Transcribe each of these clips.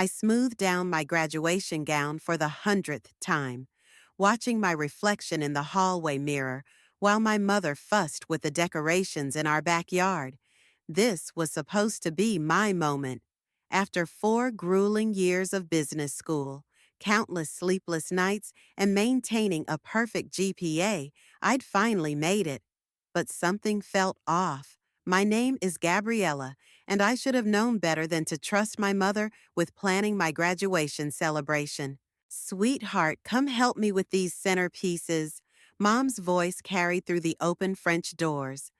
I smoothed down my graduation gown for the 100th time, watching my reflection in the hallway mirror while my mother fussed with the decorations in our backyard. This was supposed to be my moment. After 4 grueling years of business school, countless sleepless nights, and maintaining a perfect GPA, I'd finally made it. But something felt off. My name is Gabriella, and I should have known better than to trust my mother with planning my graduation celebration. Sweetheart, come help me with these centerpieces. Mom's voice carried through the open French doors.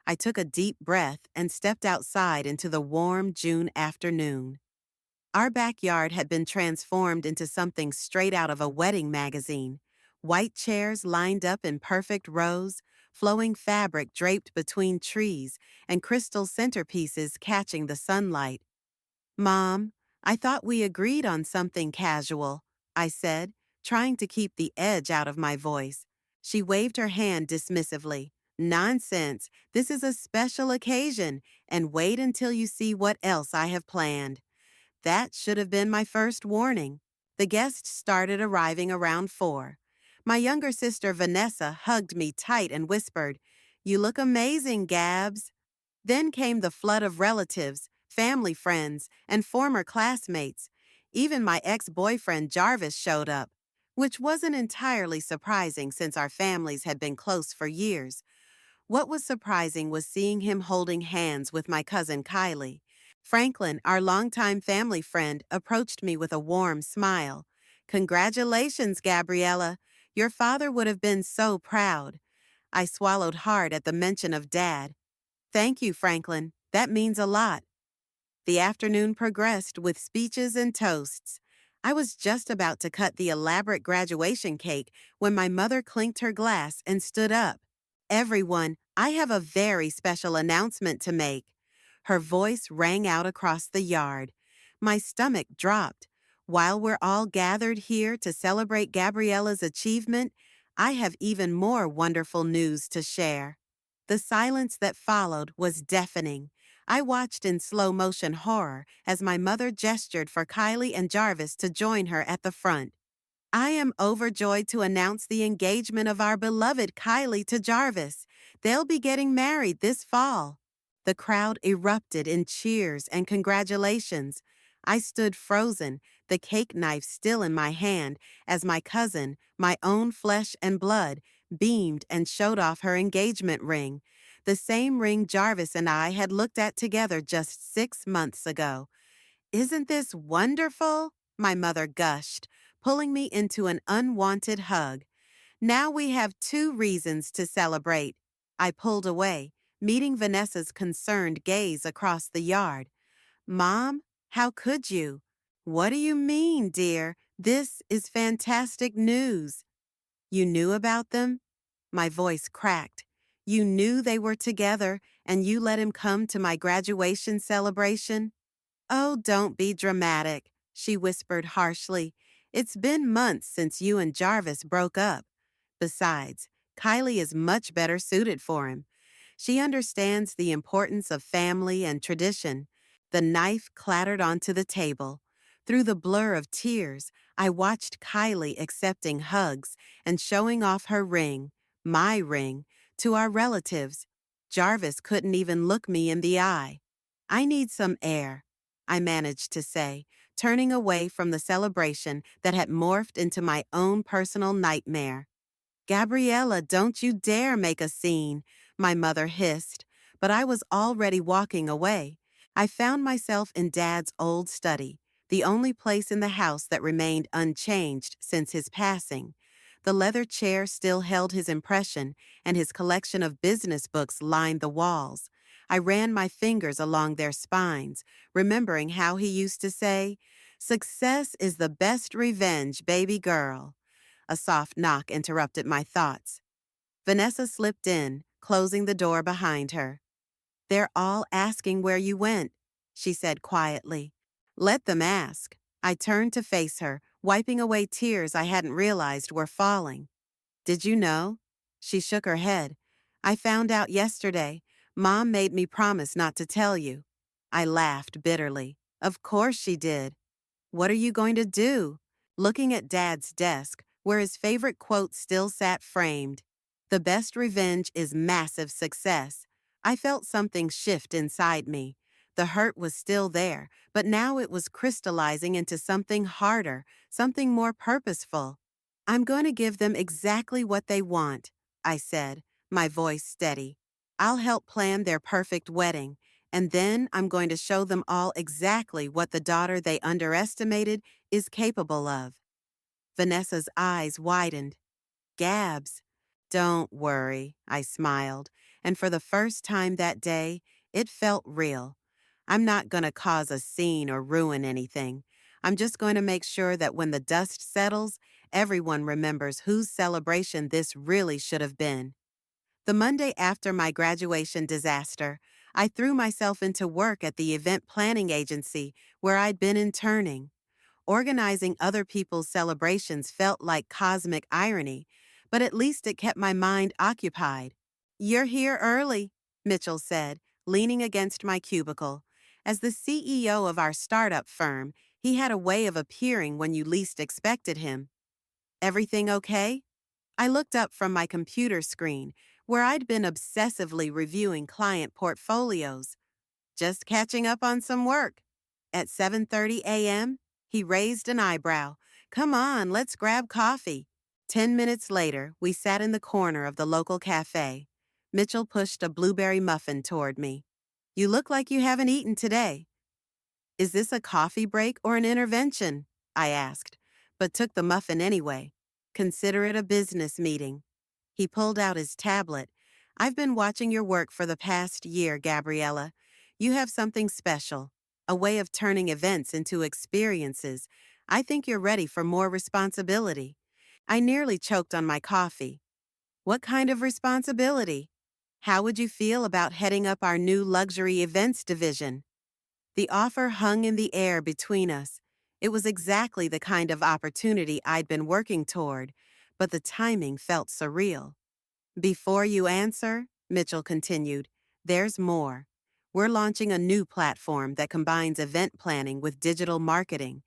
I took a deep breath and stepped outside into the warm June afternoon. Our backyard had been transformed into something straight out of a wedding magazine. White chairs lined up in perfect rows, flowing fabric draped between trees, and crystal centerpieces catching the sunlight. Mom, I thought we agreed on something casual, I said, trying to keep the edge out of my voice. She waved her hand dismissively. Nonsense, this is a special occasion, and wait until you see what else I have planned. That should have been my first warning. The guests started arriving around 4. My younger sister Vanessa hugged me tight and whispered, "You look amazing, Gabs." Then came the flood of relatives, family friends, and former classmates. Even my ex-boyfriend Jarvis showed up, which wasn't entirely surprising since our families had been close for years. What was surprising was seeing him holding hands with my cousin Kylie. Franklin, our longtime family friend, approached me with a warm smile. "Congratulations, Gabriella. Your father would have been so proud." I swallowed hard at the mention of Dad. "Thank you, Franklin. That means a lot." The afternoon progressed with speeches and toasts. I was just about to cut the elaborate graduation cake when my mother clinked her glass and stood up. "Everyone, I have a very special announcement to make." Her voice rang out across the yard. My stomach dropped. While we're all gathered here to celebrate Gabriella's achievement, I have even more wonderful news to share. The silence that followed was deafening. I watched in slow-motion horror as my mother gestured for Kylie and Jarvis to join her at the front. "I am overjoyed to announce the engagement of our beloved Kylie to Jarvis. They'll be getting married this fall." The crowd erupted in cheers and congratulations. I stood frozen, the cake knife still in my hand, as my cousin, my own flesh and blood, beamed and showed off her engagement ring, the same ring Jarvis and I had looked at together just 6 months ago. "Isn't this wonderful?" my mother gushed, pulling me into an unwanted hug. "Now we have 2 reasons to celebrate." I pulled away, meeting Vanessa's concerned gaze across the yard. "Mom, how could you?" "What do you mean, dear? This is fantastic news." "You knew about them?" My voice cracked. "You knew they were together, and you let him come to my graduation celebration?" "Oh, don't be dramatic," she whispered harshly. "It's been months since you and Jarvis broke up. Besides, Kylie is much better suited for him. She understands the importance of family and tradition." The knife clattered onto the table. Through the blur of tears, I watched Kylie accepting hugs and showing off her ring, my ring, to our relatives. Jarvis couldn't even look me in the eye. "I need some air," I managed to say, turning away from the celebration that had morphed into my own personal nightmare. "Gabriella, don't you dare make a scene," my mother hissed, but I was already walking away. I found myself in Dad's old study, the only place in the house that remained unchanged since his passing. The leather chair still held his impression, and his collection of business books lined the walls. I ran my fingers along their spines, remembering how he used to say, "Success is the best revenge, baby girl." A soft knock interrupted my thoughts. Vanessa slipped in, closing the door behind her. "They're all asking where you went," she said quietly. "Let them ask." I turned to face her, wiping away tears I hadn't realized were falling. "Did you know?" She shook her head. "I found out yesterday. Mom made me promise not to tell you." I laughed bitterly. "Of course she did." What are you going to do? Looking at Dad's desk, where his favorite quote still sat framed. The best revenge is massive success. I felt something shift inside me. The hurt was still there, but now it was crystallizing into something harder, something more purposeful. I'm going to give them exactly what they want, I said, my voice steady. I'll help plan their perfect wedding, and then I'm going to show them all exactly what the daughter they underestimated is capable of. Vanessa's eyes widened. Gabs. Don't worry, I smiled, and for the first time that day, it felt real. I'm not going to cause a scene or ruin anything. I'm just going to make sure that when the dust settles, everyone remembers whose celebration this really should have been. The Monday after my graduation disaster, I threw myself into work at the event planning agency where I'd been interning. Organizing other people's celebrations felt like cosmic irony, but at least it kept my mind occupied. You're here early, Mitchell said, leaning against my cubicle. As the CEO of our startup firm, he had a way of appearing when you least expected him. Everything okay? I looked up from my computer screen, where I'd been obsessively reviewing client portfolios. Just catching up on some work. At 7:30 a.m., he raised an eyebrow. Come on, let's grab coffee. 10 minutes later, we sat in the corner of the local cafe. Mitchell pushed a blueberry muffin toward me. You look like you haven't eaten today. Is this a coffee break or an intervention? I asked, but took the muffin anyway. Consider it a business meeting. He pulled out his tablet. I've been watching your work for the past year, Gabriella. You have something special, a way of turning events into experiences. I think you're ready for more responsibility. I nearly choked on my coffee. What kind of responsibility? How would you feel about heading up our new luxury events division? The offer hung in the air between us. It was exactly the kind of opportunity I'd been working toward, but the timing felt surreal. Before you answer, Mitchell continued, there's more. We're launching a new platform that combines event planning with digital marketing.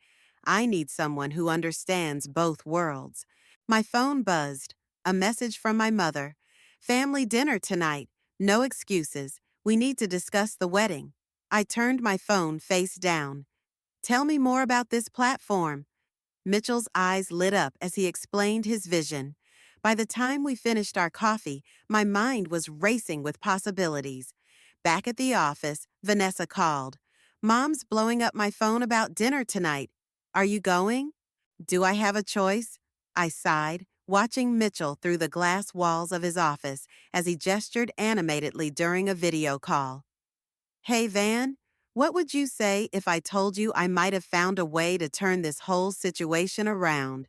I need someone who understands both worlds. My phone buzzed. A message from my mother. Family dinner tonight. No excuses. We need to discuss the wedding. I turned my phone face down. Tell me more about this platform. Mitchell's eyes lit up as he explained his vision. By the time we finished our coffee, my mind was racing with possibilities. Back at the office, Vanessa called. Mom's blowing up my phone about dinner tonight. Are you going? Do I have a choice? I sighed, watching Mitchell through the glass walls of his office as he gestured animatedly during a video call. Hey, Van, what would you say if I told you I might have found a way to turn this whole situation around?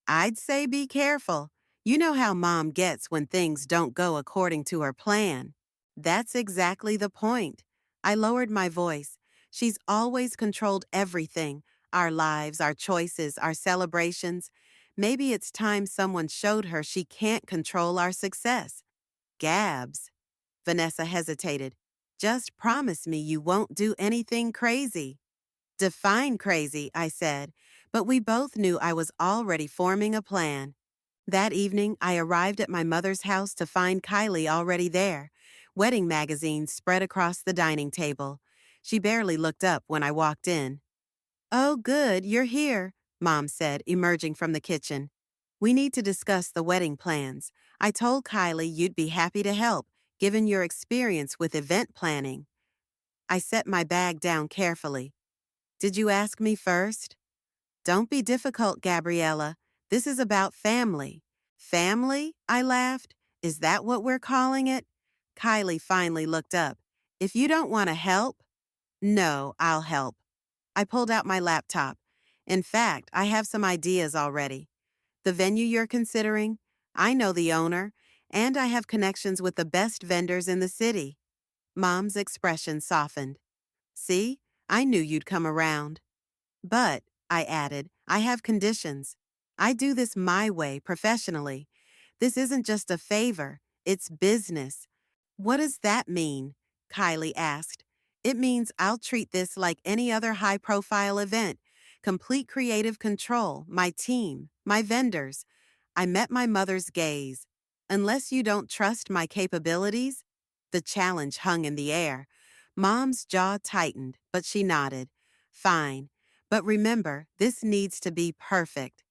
I'd say be careful. You know how Mom gets when things don't go according to her plan. That's exactly the point. I lowered my voice. She's always controlled everything, our lives, our choices, our celebrations. Maybe it's time someone showed her she can't control our success. Gabs. Vanessa hesitated. Just promise me you won't do anything crazy. Define crazy, I said, but we both knew I was already forming a plan. That evening, I arrived at my mother's house to find Kylie already there, wedding magazines spread across the dining table. She barely looked up when I walked in. Oh, good, you're here, Mom said, emerging from the kitchen. We need to discuss the wedding plans. I told Kylie you'd be happy to help, given your experience with event planning. I set my bag down carefully. Did you ask me first? Don't be difficult, Gabriella. This is about family. Family? I laughed. Is that what we're calling it? Kylie finally looked up. If you don't want to help? No, I'll help. I pulled out my laptop. In fact, I have some ideas already. The venue you're considering? I know the owner, and I have connections with the best vendors in the city. Mom's expression softened. See, I knew you'd come around. But, I added, I have conditions. I do this my way, professionally. This isn't just a favor, it's business. What does that mean? Kylie asked. It means I'll treat this like any other high-profile event. complete creative control, my team, my vendors. I met my mother's gaze. Unless you don't trust my capabilities? The challenge hung in the air. Mom's jaw tightened, but she nodded. Fine. But remember, this needs to be perfect.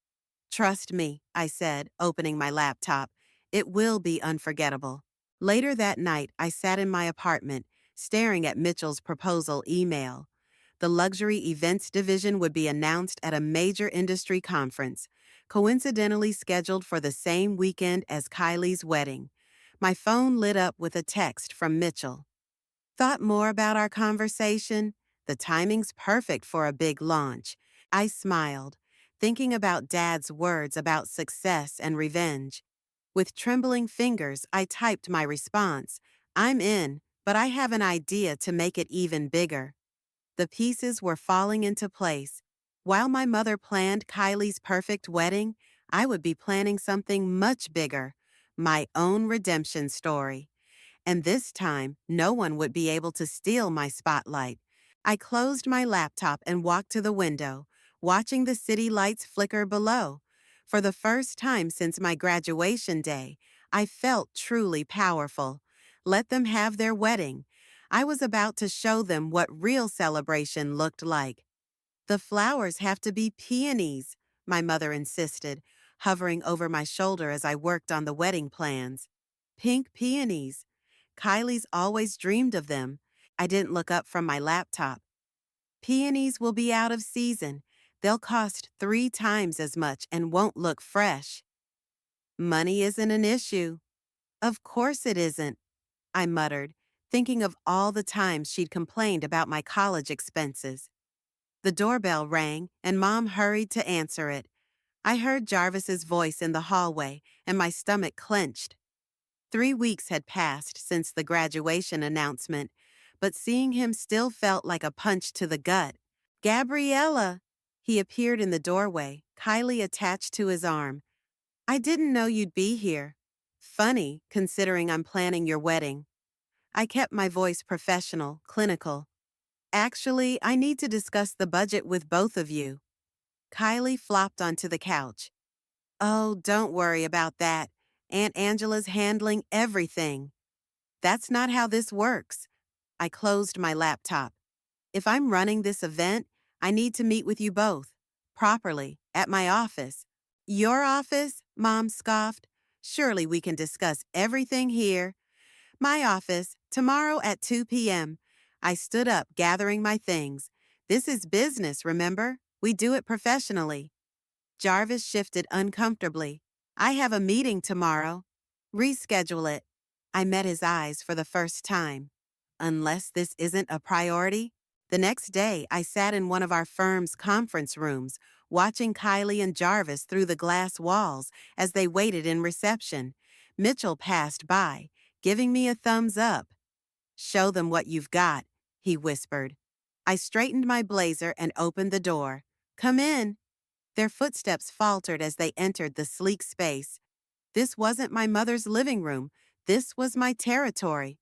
Trust me, I said, opening my laptop. It will be unforgettable. Later that night, I sat in my apartment, staring at Mitchell's proposal email. The luxury events division would be announced at a major industry conference, coincidentally scheduled for the same weekend as Kylie's wedding. My phone lit up with a text from Mitchell. Thought more about our conversation? The timing's perfect for a big launch. I smiled, thinking about Dad's words about success and revenge. With trembling fingers, I typed my response. I'm in, but I have an idea to make it even bigger. The pieces were falling into place. While my mother planned Kylie's perfect wedding, I would be planning something much bigger, my own redemption story. And this time, no one would be able to steal my spotlight. I closed my laptop and walked to the window, watching the city lights flicker below. For the first time since my graduation day, I felt truly powerful. Let them have their wedding. I was about to show them what real celebration looked like. The flowers have to be peonies, my mother insisted, hovering over my shoulder as I worked on the wedding plans. Pink peonies. Kylie's always dreamed of them. I didn't look up from my laptop. Peonies will be out of season. They'll cost 3 times as much and won't look fresh. Money isn't an issue. Of course it isn't, I muttered, thinking of all the times she'd complained about my college expenses. The doorbell rang, and Mom hurried to answer it. I heard Jarvis's voice in the hallway, and my stomach clenched. 3 weeks had passed since the graduation announcement, but seeing him still felt like a punch to the gut. Gabriella! He appeared in the doorway, Kylie attached to his arm. I didn't know you'd be here. Funny, considering I'm planning your wedding. I kept my voice professional, clinical. Actually, I need to discuss the budget with both of you. Kylie flopped onto the couch. Oh, don't worry about that. Aunt Angela's handling everything. That's not how this works. I closed my laptop. If I'm running this event, I need to meet with you both. Properly, at my office. Your office? Mom scoffed. Surely we can discuss everything here. My office, tomorrow at 2 p.m. I stood up, gathering my things. This is business, remember? We do it professionally. Jarvis shifted uncomfortably. I have a meeting tomorrow. Reschedule it. I met his eyes for the first time. Unless this isn't a priority? The next day, I sat in one of our firm's conference rooms, watching Kylie and Jarvis through the glass walls as they waited in reception. Mitchell passed by, giving me a thumbs up. Show them what you've got, he whispered. I straightened my blazer and opened the door. Come in. Their footsteps faltered as they entered the sleek space. This wasn't my mother's living room. This was my territory.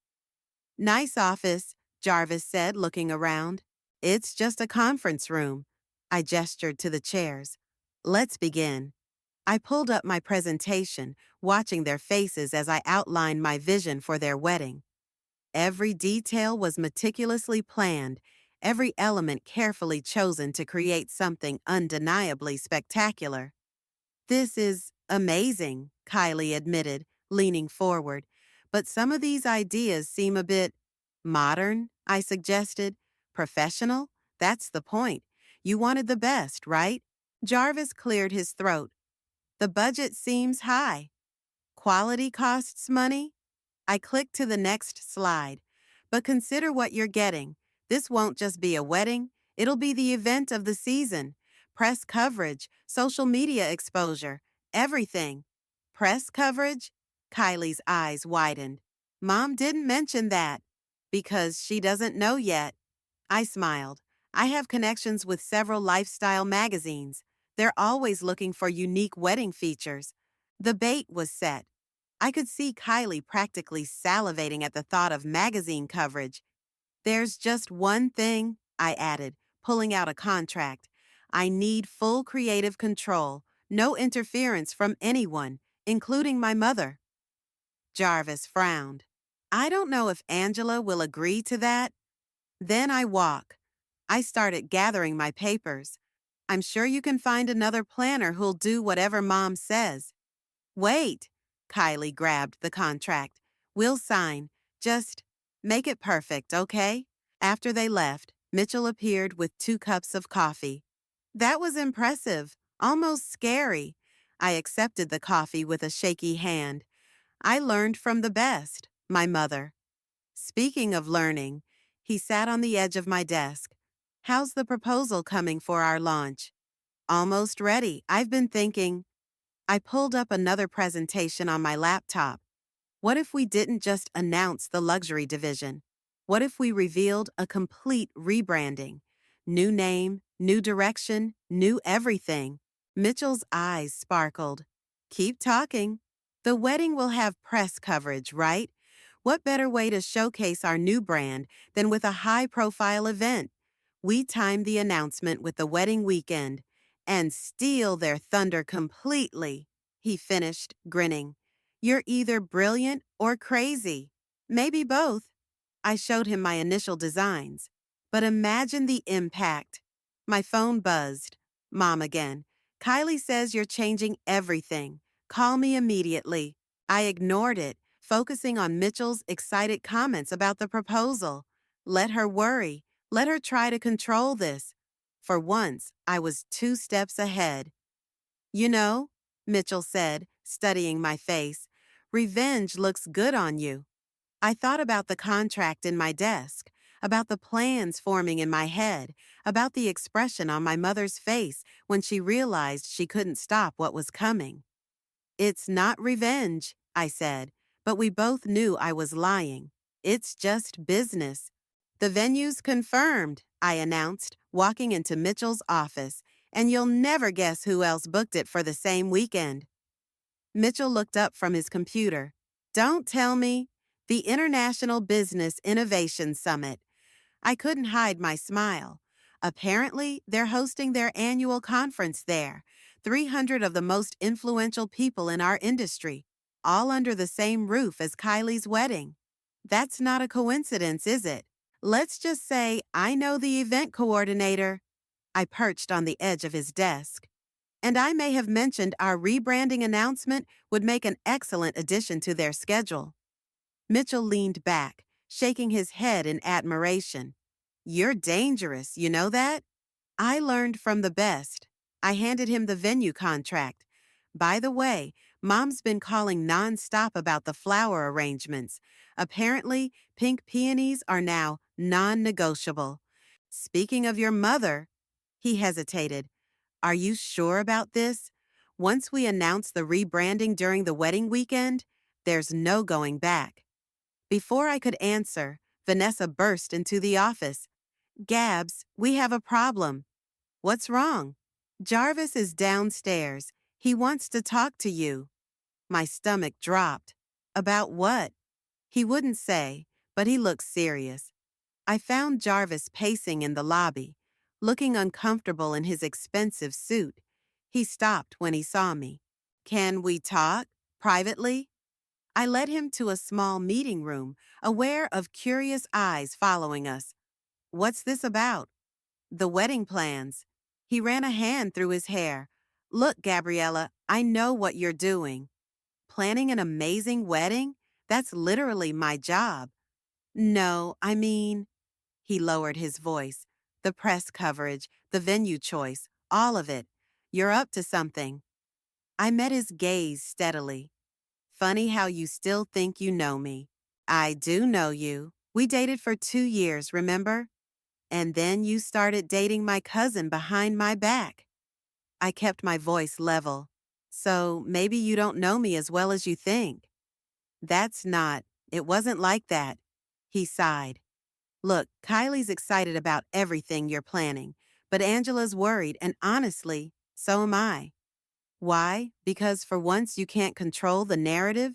Nice office, Jarvis said, looking around. It's just a conference room. I gestured to the chairs. Let's begin. I pulled up my presentation, watching their faces as I outlined my vision for their wedding. Every detail was meticulously planned, every element carefully chosen to create something undeniably spectacular. This is amazing, Kylie admitted, leaning forward. But some of these ideas seem a bit modern, I suggested. Professional? That's the point. You wanted the best, right? Jarvis cleared his throat. The budget seems high. Quality costs money? I clicked to the next slide. But consider what you're getting. This won't just be a wedding, it'll be the event of the season. Press coverage, social media exposure, everything. Press coverage? Kylie's eyes widened. Mom didn't mention that. Because she doesn't know yet. I smiled. I have connections with several lifestyle magazines. They're always looking for unique wedding features. The bait was set. I could see Kylie practically salivating at the thought of magazine coverage. There's just one thing, I added, pulling out a contract. I need full creative control, no interference from anyone, including my mother. Jarvis frowned. I don't know if Angela will agree to that. Then I walk. I started gathering my papers. I'm sure you can find another planner who'll do whatever Mom says. Wait. Kylie grabbed the contract. We'll sign. Just make it perfect, okay? After they left, Mitchell appeared with 2 cups of coffee. That was impressive, almost scary. I accepted the coffee with a shaky hand. I learned from the best, my mother. Speaking of learning, he sat on the edge of my desk. How's the proposal coming for our launch? Almost ready. I've been thinking. I pulled up another presentation on my laptop. What if we didn't just announce the luxury division? What if we revealed a complete rebranding? New name, new direction, new everything. Mitchell's eyes sparkled. Keep talking. The wedding will have press coverage, right? What better way to showcase our new brand than with a high-profile event? We timed the announcement with the wedding weekend and steal their thunder completely, he finished, grinning. You're either brilliant or crazy. Maybe both. I showed him my initial designs. But imagine the impact. My phone buzzed. Mom again. Kylie says you're changing everything. Call me immediately. I ignored it, focusing on Mitchell's excited comments about the proposal. Let her worry. Let her try to control this. For once, I was 2 steps ahead. You know, Mitchell said, studying my face, revenge looks good on you. I thought about the contract in my desk, about the plans forming in my head, about the expression on my mother's face when she realized she couldn't stop what was coming. It's not revenge, I said, but we both knew I was lying. It's just business. The venue's confirmed, I announced, walking into Mitchell's office, and you'll never guess who else booked it for the same weekend. Mitchell looked up from his computer. Don't tell me. The International Business Innovation Summit. I couldn't hide my smile. Apparently, they're hosting their annual conference there. 300 of the most influential people in our industry, all under the same roof as Kylie's wedding. That's not a coincidence, is it? Let's just say I know the event coordinator. I perched on the edge of his desk. And I may have mentioned our rebranding announcement would make an excellent addition to their schedule. Mitchell leaned back, shaking his head in admiration. You're dangerous, you know that? I learned from the best. I handed him the venue contract. By the way, Mom's been calling nonstop about the flower arrangements. Apparently, pink peonies are now non-negotiable. Speaking of your mother, he hesitated. Are you sure about this? Once we announce the rebranding during the wedding weekend, there's no going back. Before I could answer, Vanessa burst into the office. Gabs, we have a problem. What's wrong? Jarvis is downstairs. He wants to talk to you. My stomach dropped. About what? He wouldn't say, but he looked serious. I found Jarvis pacing in the lobby, looking uncomfortable in his expensive suit. He stopped when he saw me. Can we talk? Privately? I led him to a small meeting room, aware of curious eyes following us. What's this about? The wedding plans. He ran a hand through his hair. Look, Gabriella, I know what you're doing. Planning an amazing wedding? That's literally my job. No, I mean, he lowered his voice. The press coverage, the venue choice, all of it. You're up to something. I met his gaze steadily. Funny how you still think you know me. I do know you. We dated for 2 years, remember? And then you started dating my cousin behind my back. I kept my voice level. So maybe you don't know me as well as you think. It wasn't like that. He sighed. Look, Kylie's excited about everything you're planning, but Angela's worried, and honestly, so am I. Why? Because for once you can't control the narrative?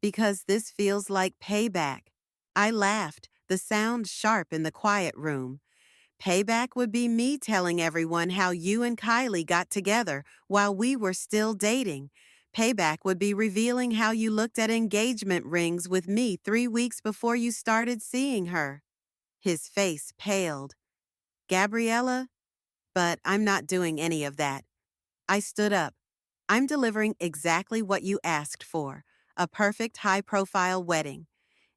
Because this feels like payback. I laughed, the sound sharp in the quiet room. Payback would be me telling everyone how you and Kylie got together while we were still dating. Payback would be revealing how you looked at engagement rings with me 3 weeks before you started seeing her. His face paled. Gabriella? But I'm not doing any of that. I stood up. I'm delivering exactly what you asked for, a perfect high-profile wedding.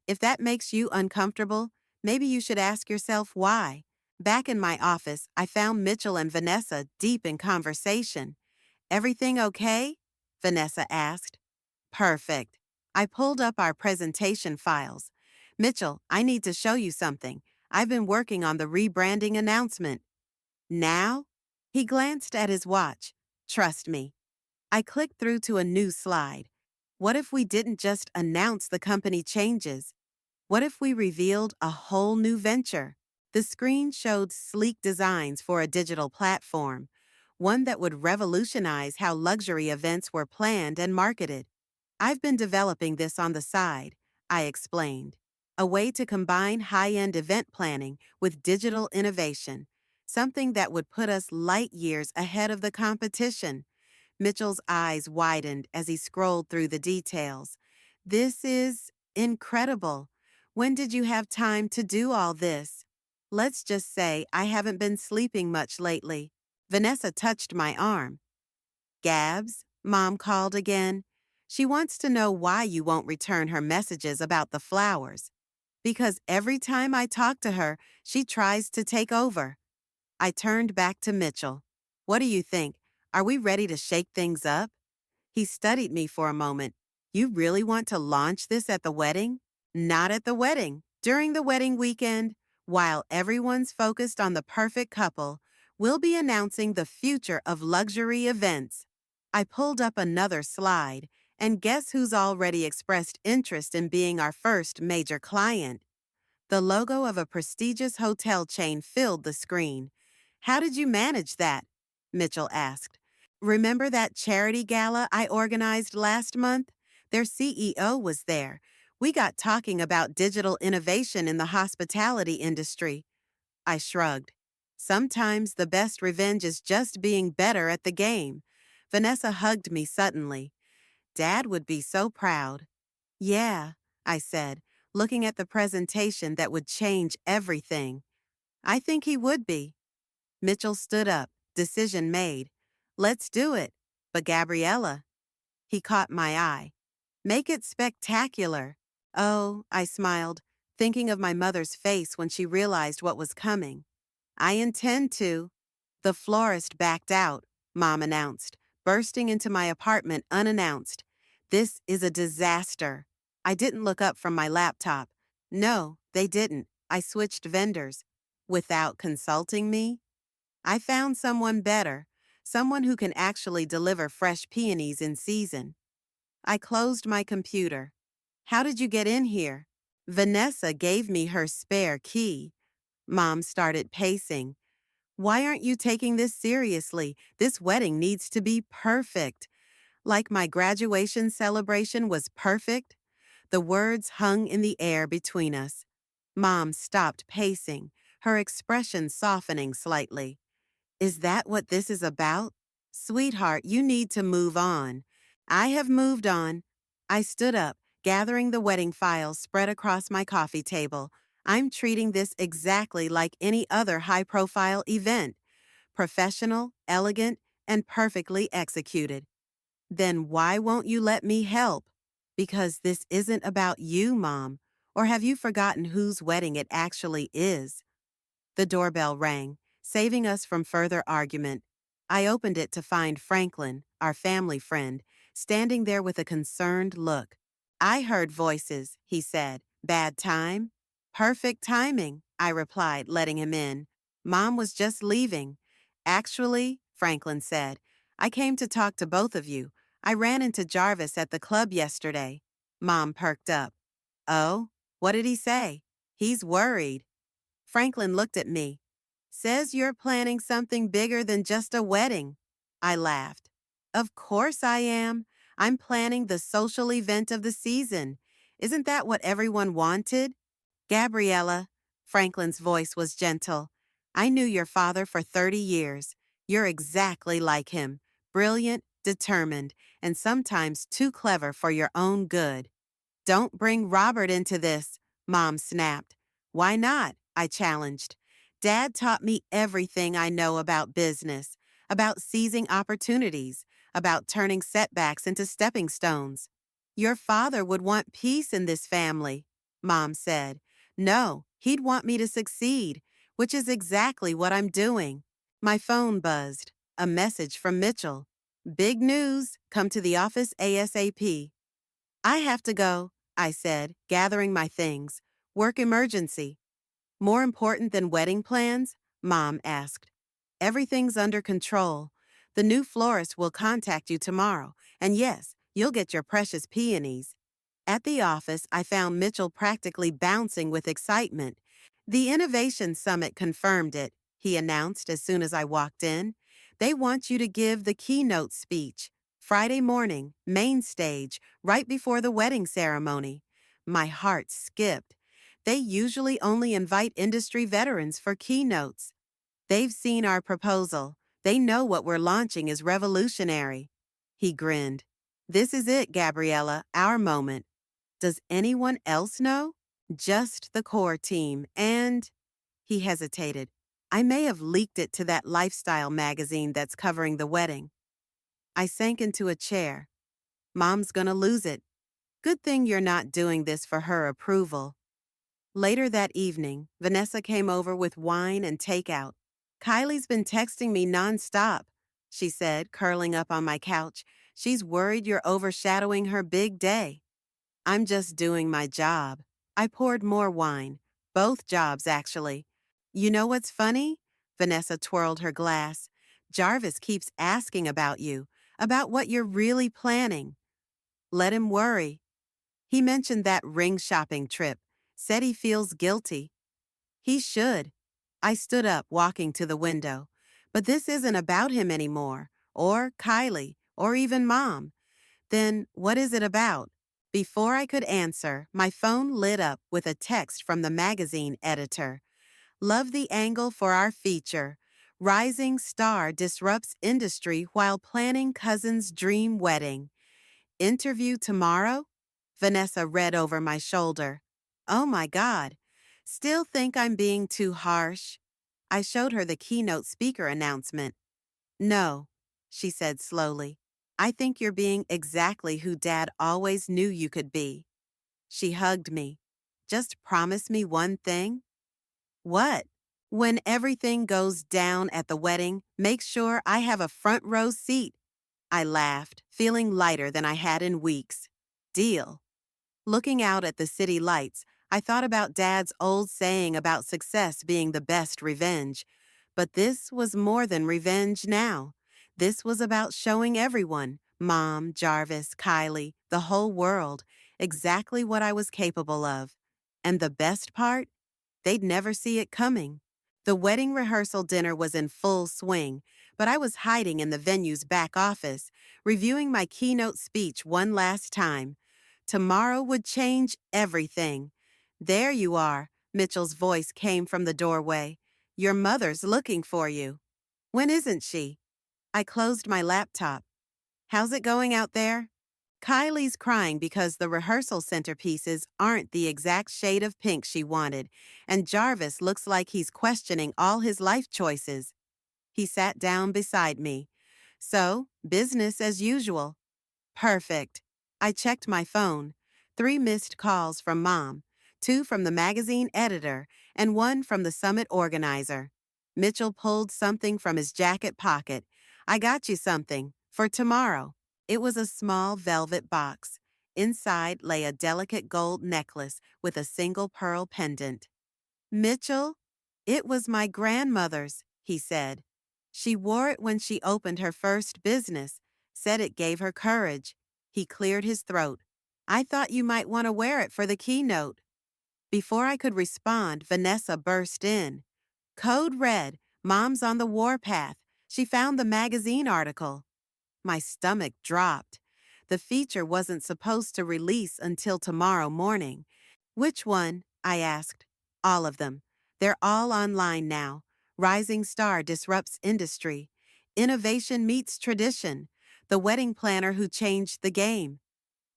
If that makes you uncomfortable, maybe you should ask yourself why. Back in my office, I found Mitchell and Vanessa deep in conversation. Everything okay? Vanessa asked. Perfect. I pulled up our presentation files. Mitchell, I need to show you something. I've been working on the rebranding announcement. Now? He glanced at his watch. Trust me. I clicked through to a new slide. What if we didn't just announce the company changes? What if we revealed a whole new venture? The screen showed sleek designs for a digital platform, one that would revolutionize how luxury events were planned and marketed. I've been developing this on the side, I explained. A way to combine high-end event planning with digital innovation, something that would put us light years ahead of the competition. Mitchell's eyes widened as he scrolled through the details. This is incredible. When did you have time to do all this? Let's just say I haven't been sleeping much lately. Vanessa touched my arm. Gabs, Mom called again. She wants to know why you won't return her messages about the flowers. Because every time I talk to her, she tries to take over. I turned back to Mitchell. What do you think? Are we ready to shake things up? He studied me for a moment. You really want to launch this at the wedding? Not at the wedding. During the wedding weekend, while everyone's focused on the perfect couple, we'll be announcing the future of luxury events. I pulled up another slide, and guess who's already expressed interest in being our first major client? The logo of a prestigious hotel chain filled the screen. How did you manage that? Mitchell asked. Remember that charity gala I organized last month? Their CEO was there. We got talking about digital innovation in the hospitality industry. I shrugged. Sometimes the best revenge is just being better at the game. Vanessa hugged me suddenly. Dad would be so proud. Yeah, I said, looking at the presentation that would change everything. I think he would be. Mitchell stood up, decision made. Let's do it. But Gabriella. He caught my eye. Make it spectacular. Oh, I smiled, thinking of my mother's face when she realized what was coming. I intend to. The florist backed out, Mom announced, bursting into my apartment unannounced. This is a disaster. I didn't look up from my laptop. No, they didn't. I switched vendors. Without consulting me? I found someone better, someone who can actually deliver fresh peonies in season. I closed my computer. How did you get in here? Vanessa gave me her spare key. Mom started pacing. Why aren't you taking this seriously? This wedding needs to be perfect. Like my graduation celebration was perfect? The words hung in the air between us. Mom stopped pacing, her expression softening slightly. Is that what this is about? Sweetheart, you need to move on. I have moved on. I stood up, gathering the wedding files spread across my coffee table. I'm treating this exactly like any other high-profile event. Professional, elegant, and perfectly executed. Then why won't you let me help? Because this isn't about you, Mom. Or have you forgotten whose wedding it actually is? The doorbell rang, saving us from further argument. I opened it to find Franklin, our family friend, standing there with a concerned look. I heard voices, he said. Bad time? Perfect timing, I replied, letting him in. Mom was just leaving. Actually, Franklin said, I came to talk to both of you. I ran into Jarvis at the club yesterday. Mom perked up. Oh, what did he say? He's worried. Franklin looked at me. Says you're planning something bigger than just a wedding. I laughed. Of course I am. I'm planning the social event of the season. Isn't that what everyone wanted? Gabriella, Franklin's voice was gentle. I knew your father for 30 years. You're exactly like him. Brilliant, determined, and sometimes too clever for your own good. Don't bring Robert into this, Mom snapped. Why not? I challenged. Dad taught me everything I know about business, about seizing opportunities, about turning setbacks into stepping stones. Your father would want peace in this family, Mom said. No, he'd want me to succeed, which is exactly what I'm doing. My phone buzzed. A message from Mitchell. Big news, come to the office ASAP. I have to go, I said, gathering my things. Work emergency. More important than wedding plans? Mom asked. Everything's under control. The new florist will contact you tomorrow, and yes, you'll get your precious peonies. At the office, I found Mitchell practically bouncing with excitement. The Innovation Summit confirmed it, he announced as soon as I walked in. They want you to give the keynote speech. Friday morning, main stage, right before the wedding ceremony. My heart skipped. They usually only invite industry veterans for keynotes. They've seen our proposal. They know what we're launching is revolutionary. He grinned. This is it, Gabriella, our moment. Does anyone else know? Just the core team, and… He hesitated. I may have leaked it to that lifestyle magazine that's covering the wedding. I sank into a chair. Mom's gonna lose it. Good thing you're not doing this for her approval. Later that evening, Vanessa came over with wine and takeout. Kylie's been texting me nonstop, she said, curling up on my couch. She's worried you're overshadowing her big day. I'm just doing my job. I poured more wine. Both jobs, actually. You know what's funny? Vanessa twirled her glass. Jarvis keeps asking about you, about what you're really planning. Let him worry. He mentioned that ring shopping trip, said he feels guilty. He should. I stood up, walking to the window. But this isn't about him anymore, or Kylie, or even Mom. Then what is it about? Before I could answer, my phone lit up with a text from the magazine editor. Love the angle for our feature. Rising star disrupts industry while planning cousin's dream wedding. Interview tomorrow? Vanessa read over my shoulder. Oh my God. Still think I'm being too harsh? I showed her the keynote speaker announcement. No, she said slowly. I think you're being exactly who Dad always knew you could be. She hugged me. Just promise me one thing. What? When everything goes down at the wedding, make sure I have a front row seat. I laughed, feeling lighter than I had in weeks. Deal. Looking out at the city lights, I thought about Dad's old saying about success being the best revenge. But this was more than revenge now. This was about showing everyone, Mom, Jarvis, Kylie, the whole world, exactly what I was capable of. And the best part? They'd never see it coming. The wedding rehearsal dinner was in full swing, but I was hiding in the venue's back office, reviewing my keynote speech one last time. Tomorrow would change everything. There you are, Mitchell's voice came from the doorway. Your mother's looking for you. When isn't she? I closed my laptop. How's it going out there? Kylie's crying because the rehearsal centerpieces aren't the exact shade of pink she wanted, and Jarvis looks like he's questioning all his life choices. He sat down beside me. So, business as usual. Perfect. I checked my phone. 3 missed calls from Mom, 2 from the magazine editor, and 1 from the summit organizer. Mitchell pulled something from his jacket pocket. I got you something for tomorrow. It was a small velvet box. Inside lay a delicate gold necklace with a single pearl pendant. Mitchell, it was my grandmother's, he said. She wore it when she opened her first business, said it gave her courage. He cleared his throat. I thought you might want to wear it for the keynote. Before I could respond, Vanessa burst in. Code red, Mom's on the warpath. She found the magazine article. My stomach dropped. The feature wasn't supposed to release until tomorrow morning. Which one? I asked. All of them. They're all online now. Rising star disrupts industry. Innovation meets tradition. The wedding planner who changed the game.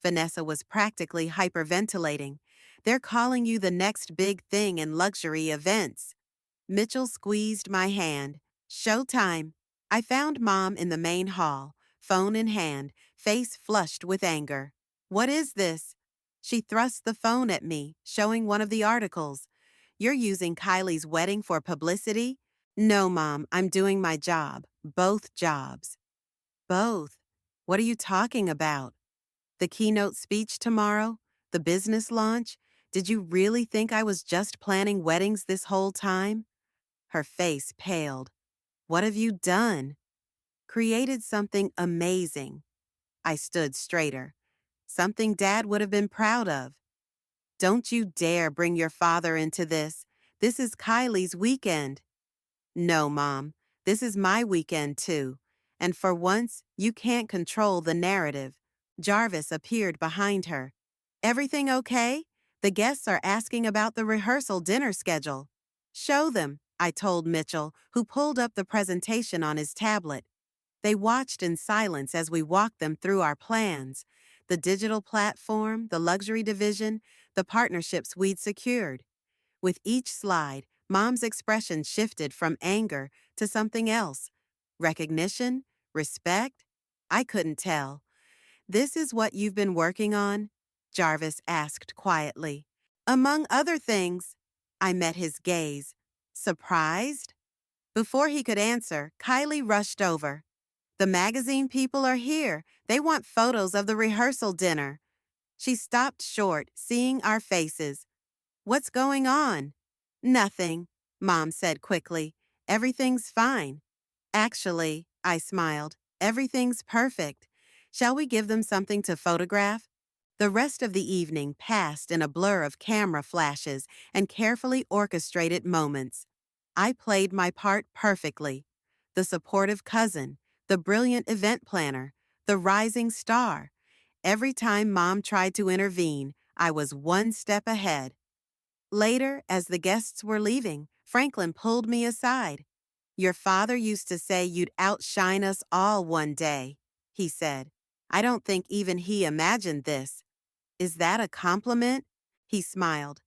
Vanessa was practically hyperventilating. They're calling you the next big thing in luxury events. Mitchell squeezed my hand. Showtime. I found Mom in the main hall, phone in hand, face flushed with anger. What is this? She thrust the phone at me, showing one of the articles. You're using Kylie's wedding for publicity? No, Mom, I'm doing my job. Both jobs. Both? What are you talking about? The keynote speech tomorrow? The business launch? Did you really think I was just planning weddings this whole time? Her face paled. What have you done? Created something amazing. I stood straighter. Something Dad would have been proud of. Don't you dare bring your father into this. This is Kylie's weekend. No, Mom. This is my weekend, too. And for once, you can't control the narrative. Jarvis appeared behind her. Everything okay? The guests are asking about the rehearsal dinner schedule. Show them, I told Mitchell, who pulled up the presentation on his tablet. They watched in silence as we walked them through our plans. The digital platform, the luxury division, the partnerships we'd secured. With each slide, Mom's expression shifted from anger to something else. Recognition? Respect? I couldn't tell. This is what you've been working on? Jarvis asked quietly. Among other things. I met his gaze. Surprised? Before he could answer, Kylie rushed over. The magazine people are here. They want photos of the rehearsal dinner. She stopped short, seeing our faces. What's going on? Nothing, Mom said quickly. Everything's fine. Actually, I smiled, everything's perfect. Shall we give them something to photograph? The rest of the evening passed in a blur of camera flashes and carefully orchestrated moments. I played my part perfectly. The supportive cousin, the brilliant event planner, the rising star. Every time Mom tried to intervene, I was one step ahead. Later, as the guests were leaving, Franklin pulled me aside. Your father used to say you'd outshine us all one day, he said. I don't think even he imagined this. Is that a compliment? He smiled.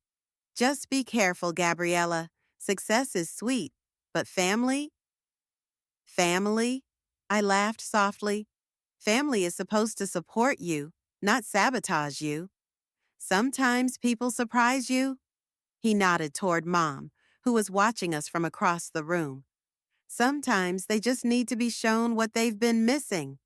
Just be careful, Gabriella. Success is sweet, but family? Family? I laughed softly. Family is supposed to support you, not sabotage you. Sometimes people surprise you. He nodded toward Mom, who was watching us from across the room. Sometimes they just need to be shown what they've been missing.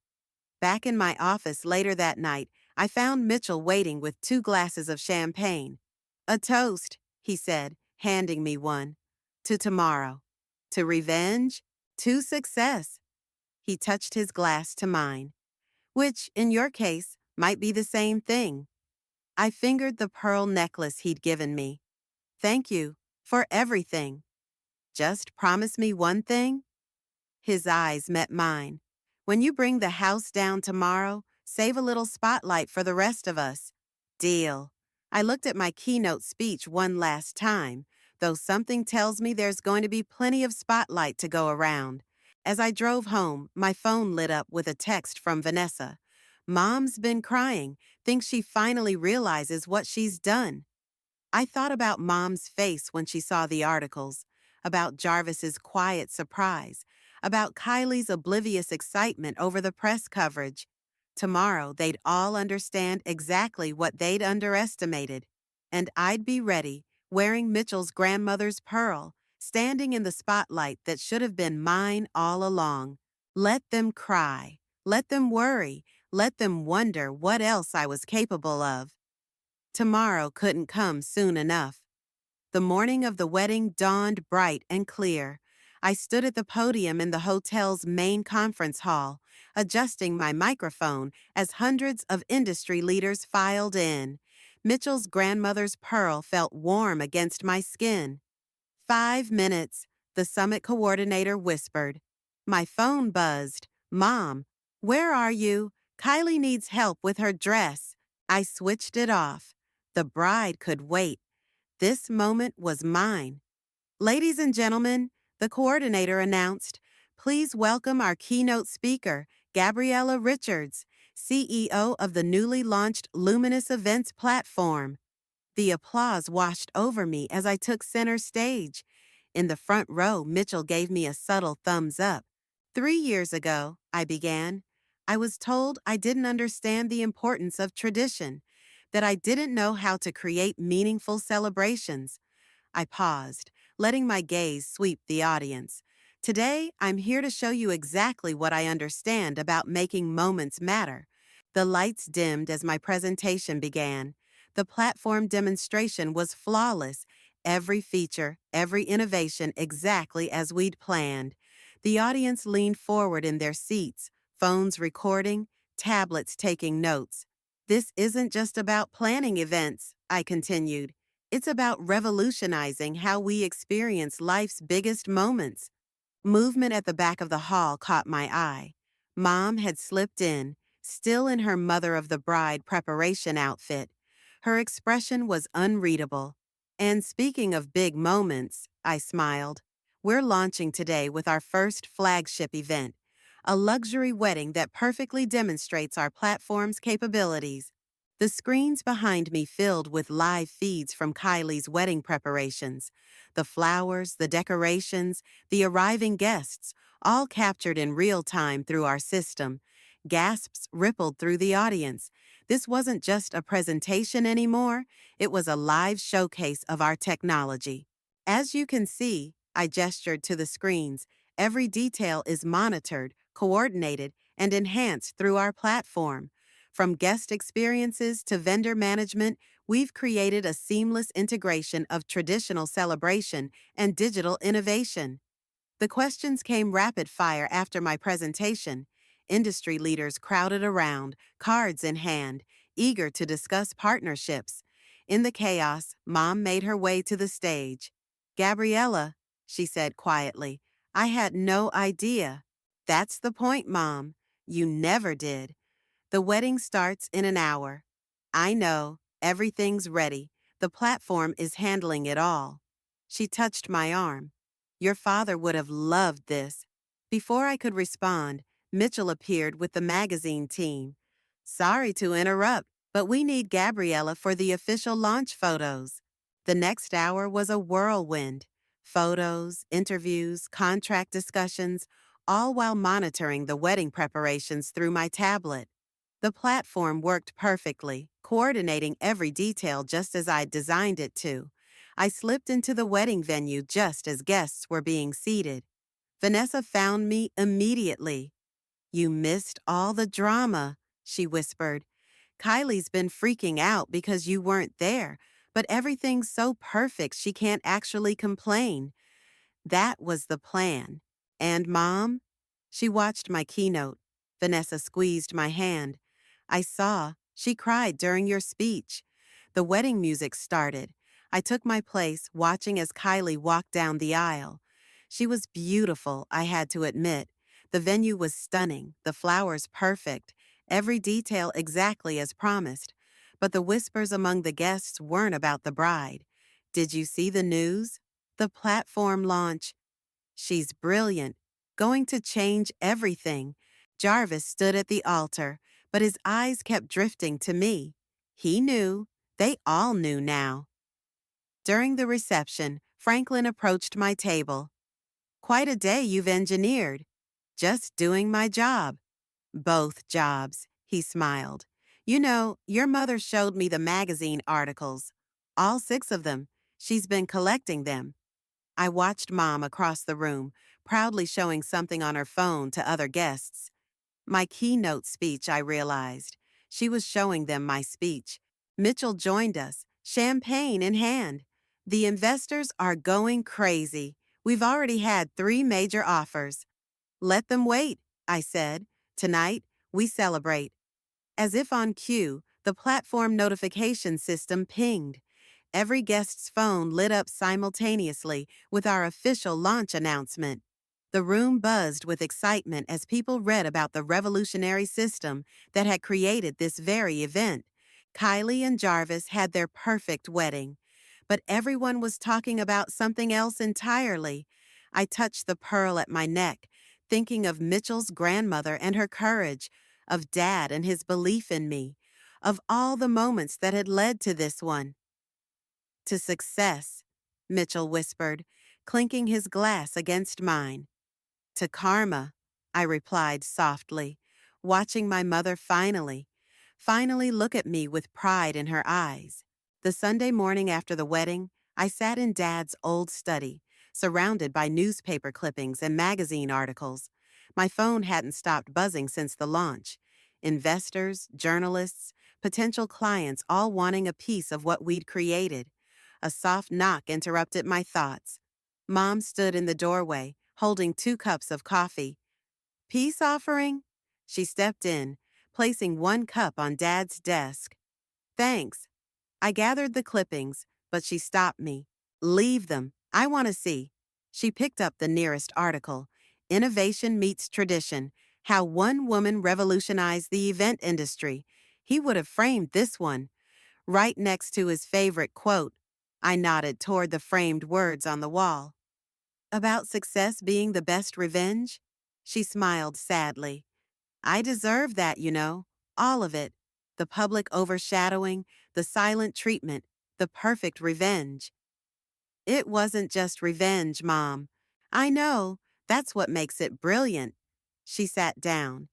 Back in my office later that night, I found Mitchell waiting with 2 glasses of champagne. A toast, he said, handing me one. To tomorrow. To revenge. To success. He touched his glass to mine. Which, in your case, might be the same thing. I fingered the pearl necklace he'd given me. Thank you for everything. Just promise me one thing? His eyes met mine. When you bring the house down tomorrow, save a little spotlight for the rest of us. Deal. I looked at my keynote speech one last time, though something tells me there's going to be plenty of spotlight to go around. As I drove home, my phone lit up with a text from Vanessa. Mom's been crying, thinks she finally realizes what she's done. I thought about Mom's face when she saw the articles, about Jarvis's quiet surprise, about Kylie's oblivious excitement over the press coverage. Tomorrow, they'd all understand exactly what they'd underestimated. And I'd be ready, wearing Mitchell's grandmother's pearl, standing in the spotlight that should have been mine all along. Let them cry. Let them worry. Let them wonder what else I was capable of. Tomorrow couldn't come soon enough. The morning of the wedding dawned bright and clear. I stood at the podium in the hotel's main conference hall, adjusting my microphone as hundreds of industry leaders filed in. Mitchell's grandmother's pearl felt warm against my skin. 5 minutes, the summit coordinator whispered. My phone buzzed. Mom, where are you? Kylie needs help with her dress. I switched it off. The bride could wait. This moment was mine. Ladies and gentlemen, The coordinator announced, "Please welcome our keynote speaker, Gabriella Richards, CEO of the newly launched Luminous Events platform." The applause washed over me as I took center stage. In the front row, Mitchell gave me a subtle thumbs up. "3 years ago," I began, "I was told I didn't understand the importance of tradition, that I didn't know how to create meaningful celebrations." I paused, letting my gaze sweep the audience. "Today, I'm here to show you exactly what I understand about making moments matter." The lights dimmed as my presentation began. The platform demonstration was flawless. Every feature, every innovation exactly as we'd planned. The audience leaned forward in their seats, phones recording, tablets taking notes. "This isn't just about planning events," I continued. "It's about revolutionizing how we experience life's biggest moments." Movement at the back of the hall caught my eye. Mom had slipped in, still in her mother of the bride preparation outfit. Her expression was unreadable. "And speaking of big moments," I smiled, "we're launching today with our first flagship event, a luxury wedding that perfectly demonstrates our platform's capabilities." The screens behind me filled with live feeds from Kylie's wedding preparations. The flowers, the decorations, the arriving guests, all captured in real time through our system. Gasps rippled through the audience. This wasn't just a presentation anymore, it was a live showcase of our technology. "As you can see," I gestured to the screens, "every detail is monitored, coordinated, and enhanced through our platform. From guest experiences to vendor management, we've created a seamless integration of traditional celebration and digital innovation." The questions came rapid fire after my presentation. Industry leaders crowded around, cards in hand, eager to discuss partnerships. In the chaos, Mom made her way to the stage. "Gabriella," she said quietly, "I had no idea." "That's the point, Mom. You never did. The wedding starts in an hour." "I know. Everything's ready. The platform is handling it all." She touched my arm. "Your father would have loved this." Before I could respond, Mitchell appeared with the magazine team. "Sorry to interrupt, but we need Gabriella for the official launch photos." The next hour was a whirlwind. Photos, interviews, contract discussions, all while monitoring the wedding preparations through my tablet. The platform worked perfectly, coordinating every detail just as I'd designed it to. I slipped into the wedding venue just as guests were being seated. Vanessa found me immediately. "You missed all the drama," she whispered. "Kylie's been freaking out because you weren't there, but everything's so perfect she can't actually complain." That was the plan. "And Mom?" She watched my keynote. Vanessa squeezed my hand. "I saw. She cried during your speech." The wedding music started. I took my place, watching as Kylie walked down the aisle. She was beautiful, I had to admit. The venue was stunning, the flowers perfect, every detail exactly as promised. But the whispers among the guests weren't about the bride. "Did you see the news? The platform launch." "She's brilliant, going to change everything." Jarvis stood at the altar, but his eyes kept drifting to me. He knew. They all knew now. During the reception, Franklin approached my table. "Quite a day you've engineered." "Just doing my job." "Both jobs," he smiled. "You know, your mother showed me the magazine articles. All 6 of them. She's been collecting them." I watched Mom across the room, proudly showing something on her phone to other guests. My keynote speech, I realized. She was showing them my speech. Mitchell joined us, champagne in hand. "The investors are going crazy. We've already had 3 major offers." "Let them wait," I said. "Tonight, we celebrate." As if on cue, the platform notification system pinged. Every guest's phone lit up simultaneously with our official launch announcement. The room buzzed with excitement as people read about the revolutionary system that had created this very event. Kylie and Jarvis had their perfect wedding. But everyone was talking about something else entirely. I touched the pearl at my neck, thinking of Mitchell's grandmother and her courage, of Dad and his belief in me, of all the moments that had led to this one. To success, Mitchell whispered, clinking his glass against mine. To karma, I replied softly, watching my mother finally look at me with pride in her eyes. The Sunday morning after the wedding, I sat in Dad's old study, surrounded by newspaper clippings and magazine articles. My phone hadn't stopped buzzing since the launch. Investors, journalists, potential clients all wanting a piece of what we'd created. A soft knock interrupted my thoughts. Mom stood in the doorway, holding 2 cups of coffee. Peace offering? She stepped in, placing 1 cup on Dad's desk. Thanks. I gathered the clippings, but she stopped me. Leave them. I want to see. She picked up the nearest article. Innovation meets tradition. How one woman revolutionized the event industry. He would have framed this one, right next to his favorite quote. I nodded toward the framed words on the wall. About success being the best revenge? She smiled sadly. I deserve that, you know. All of it. The public overshadowing, the silent treatment, the perfect revenge. It wasn't just revenge, Mom. I know. That's what makes it brilliant. She sat down.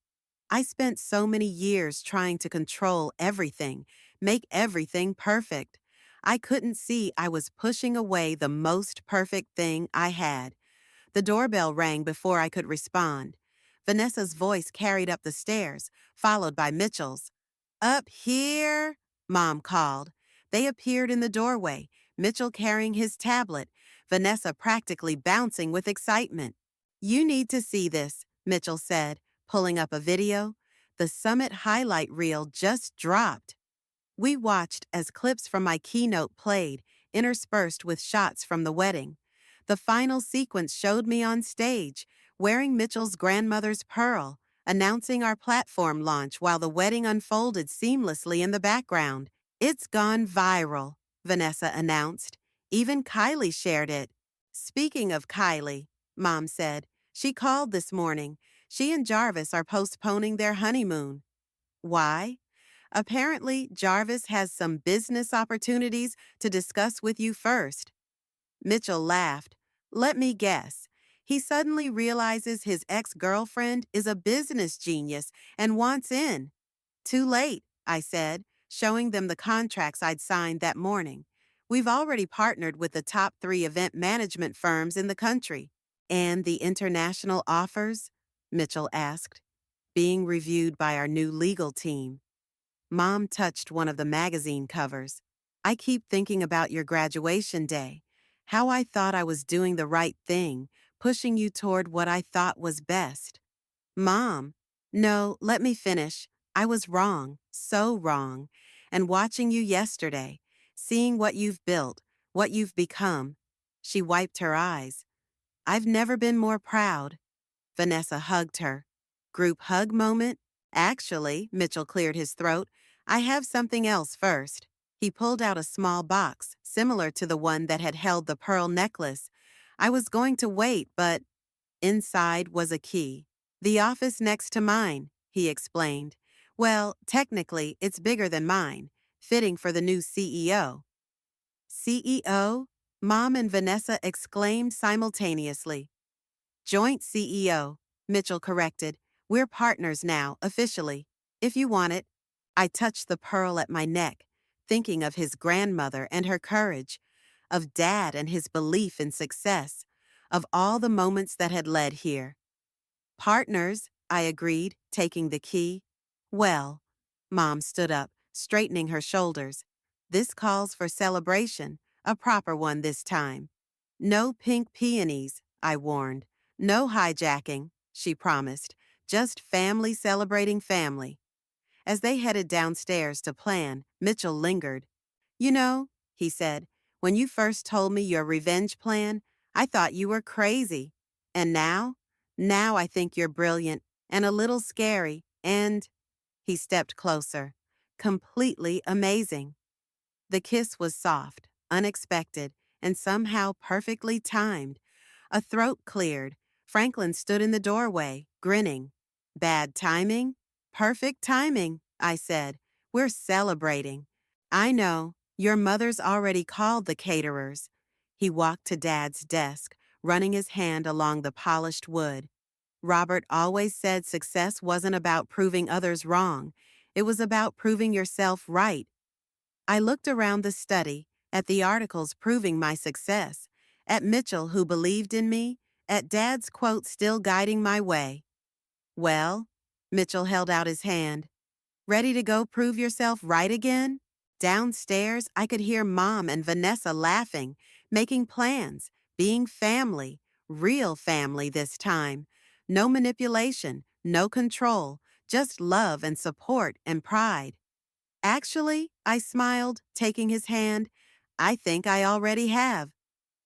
I spent so many years trying to control everything, make everything perfect. I couldn't see I was pushing away the most perfect thing I had. The doorbell rang before I could respond. Vanessa's voice carried up the stairs, followed by Mitchell's. Up here, Mom called. They appeared in the doorway, Mitchell carrying his tablet, Vanessa practically bouncing with excitement. You need to see this, Mitchell said, pulling up a video. The summit highlight reel just dropped. We watched as clips from my keynote played, interspersed with shots from the wedding. The final sequence showed me on stage, wearing Mitchell's grandmother's pearl, announcing our platform launch while the wedding unfolded seamlessly in the background. It's gone viral, Vanessa announced. Even Kylie shared it. Speaking of Kylie, Mom said, she called this morning. She and Jarvis are postponing their honeymoon. Why? Apparently, Jarvis has some business opportunities to discuss with you first. Mitchell laughed. Let me guess. He suddenly realizes his ex-girlfriend is a business genius and wants in. Too late, I said, showing them the contracts I'd signed that morning. We've already partnered with the top 3 event management firms in the country. And the international offers? Mitchell asked, being reviewed by our new legal team. Mom touched one of the magazine covers. I keep thinking about your graduation day, how I thought I was doing the right thing, pushing you toward what I thought was best. Mom, no, let me finish. I was wrong, so wrong. And watching you yesterday, seeing what you've built, what you've become. She wiped her eyes. I've never been more proud. Vanessa hugged her. Group hug moment? Actually, Mitchell cleared his throat. I have something else first. He pulled out a small box, similar to the one that had held the pearl necklace. I was going to wait, but inside was a key. The office next to mine, he explained. Well, technically, it's bigger than mine, fitting for the new CEO. CEO? Mom and Vanessa exclaimed simultaneously. Joint CEO, Mitchell corrected. We're partners now, officially. If you want it. I touched the pearl at my neck, thinking of his grandmother and her courage, of Dad and his belief in success, of all the moments that had led here. Partners, I agreed, taking the key. Well, Mom stood up, straightening her shoulders. This calls for celebration, a proper one this time. No pink peonies, I warned. No hijacking, she promised. Just family celebrating family. As they headed downstairs to plan, Mitchell lingered. You know, he said, when you first told me your revenge plan, I thought you were crazy. And now? Now I think you're brilliant and a little scary and, he stepped closer, completely amazing. The kiss was soft, unexpected, and somehow perfectly timed. A throat cleared. Franklin stood in the doorway, grinning. Bad timing? Perfect timing, I said. We're celebrating. I know. Your mother's already called the caterers. He walked to Dad's desk, running his hand along the polished wood. Robert always said success wasn't about proving others wrong. It was about proving yourself right. I looked around the study, at the articles proving my success, at Mitchell who believed in me, at Dad's quote still guiding my way. Well, Mitchell held out his hand. Ready to go prove yourself right again? Downstairs, I could hear Mom and Vanessa laughing, making plans, being family, real family this time. No manipulation, no control, just love and support and pride. Actually, I smiled, taking his hand, I think I already have.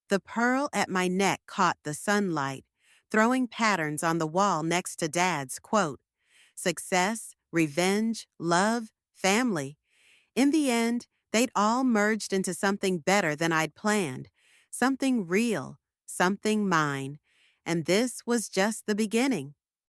The pearl at my neck caught the sunlight, throwing patterns on the wall next to Dad's quote. Success, revenge, love, family. In the end, they'd all merged into something better than I'd planned. Something real, something mine. And this was just the beginning.